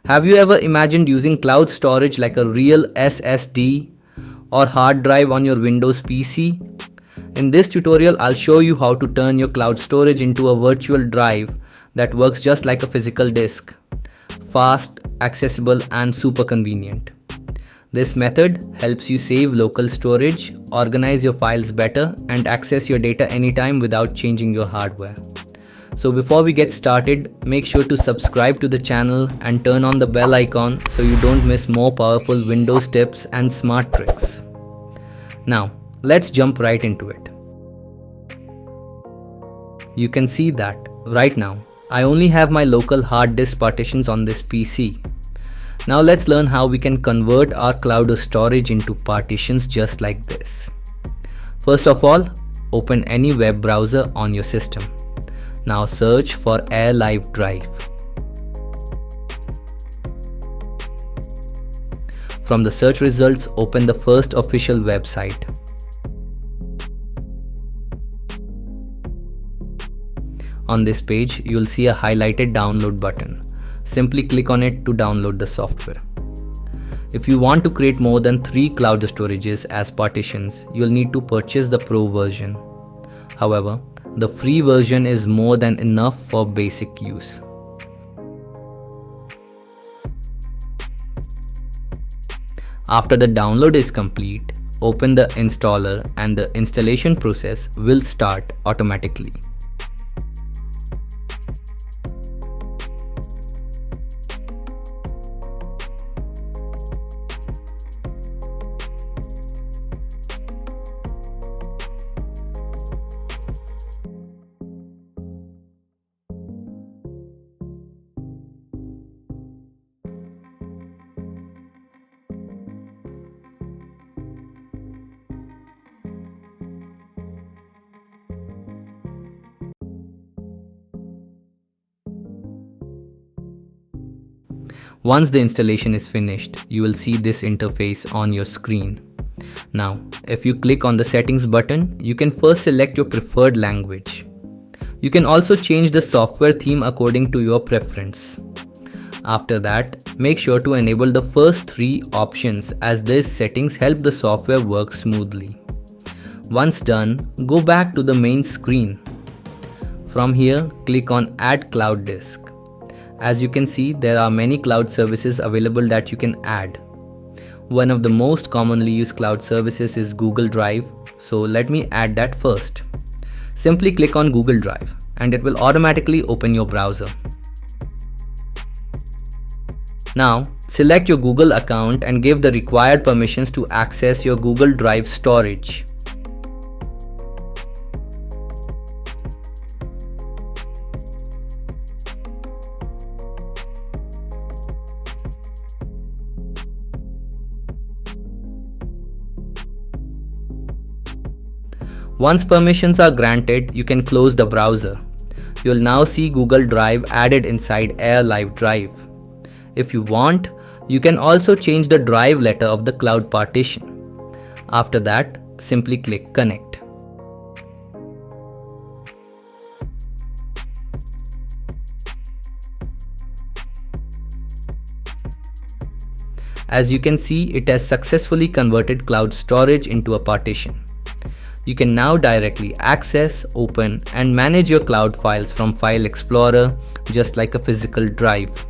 Have you ever imagined using cloud storage like a real SSD or hard drive on your Windows PC? In this tutorial, I'll show you how to turn your cloud storage into a virtual drive that works just like a physical disk. Fast, accessible, and super convenient. This method helps you save local storage, organize your files better, and access your data anytime without changing your hardware. So before we get started, make sure to subscribe to the channel and turn on the bell icon so you don't miss more powerful Windows tips and smart tricks. Now, let's jump right into it. You can see that right now, I only have my local hard disk partitions on this PC. Now let's learn how we can convert our cloud storage into partitions just like this. First of all, open any web browser on your system. Now search for AirLive Drive. From the search results, open the first official website. On this page, you'll see a highlighted download button. Simply click on it to download the software. If you want to create more than 3 cloud storages as partitions, you'll need to purchase the Pro version. However, the free version is more than enough for basic use. After the download is complete, open the installer and the installation process will start automatically. Once the installation is finished, you will see this interface on your screen. Now, if you click on the settings button, you can first select your preferred language. You can also change the software theme according to your preference. After that, make sure to enable the first 3 options as these settings help the software work smoothly. Once done, go back to the main screen. From here, click on Add Cloud Disk. As you can see, there are many cloud services available that you can add. One of the most commonly used cloud services is Google Drive, so let me add that first. Simply click on Google Drive and it will automatically open your browser. Now, select your Google account and give the required permissions to access your Google Drive storage. Once permissions are granted, you can close the browser. You'll now see Google Drive added inside AirLive Drive. If you want, you can also change the drive letter of the cloud partition. After that, simply click Connect. As you can see, it has successfully converted cloud storage into a partition. You can now directly access, open, and manage your cloud files from File Explorer just like a physical drive.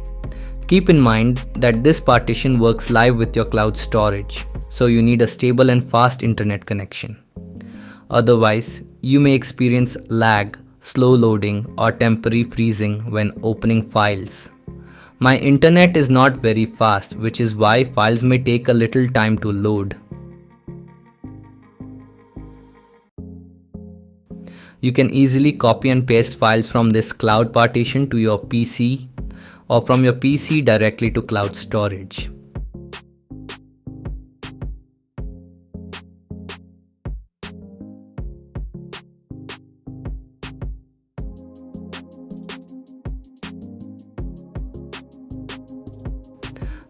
Keep in mind that this partition works live with your cloud storage, so you need a stable and fast internet connection. Otherwise, you may experience lag, slow loading, or temporary freezing when opening files. My internet is not very fast, which is why files may take a little time to load. You can easily copy and paste files from this cloud partition to your PC or from your PC directly to cloud storage.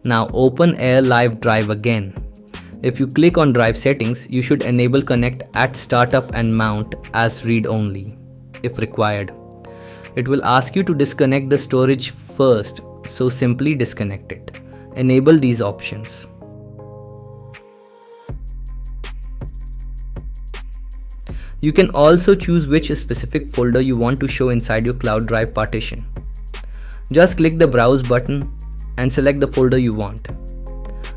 Now open AirLive Drive again. If you click on Drive Settings, you should enable Connect at Startup and Mount as read-only, if required. It will ask you to disconnect the storage first, so simply disconnect it. Enable these options. You can also choose which specific folder you want to show inside your cloud drive partition. Just click the Browse button and select the folder you want.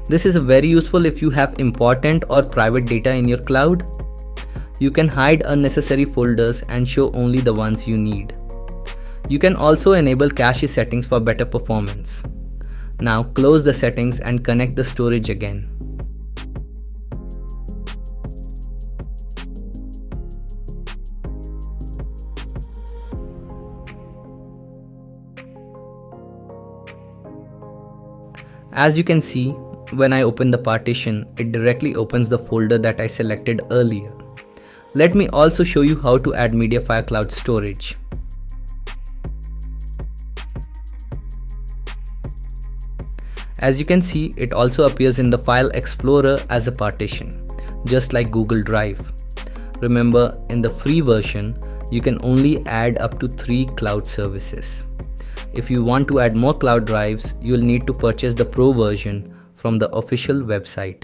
This is very useful if you have important or private data in your cloud. You can hide unnecessary folders and show only the ones you need. You can also enable cache settings for better performance. Now close the settings and connect the storage again. As you can see, when I open the partition, it directly opens the folder that I selected earlier. Let me also show you how to add Mediafire Cloud storage. As you can see, it also appears in the File Explorer as a partition, just like Google Drive. Remember, in the free version, you can only add up to 3 cloud services. If you want to add more cloud drives, you'll need to purchase the Pro version from the official website.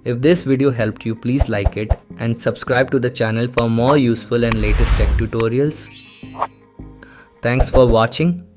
If this video helped you, please like it and subscribe to the channel for more useful and latest tech tutorials. Thanks for watching.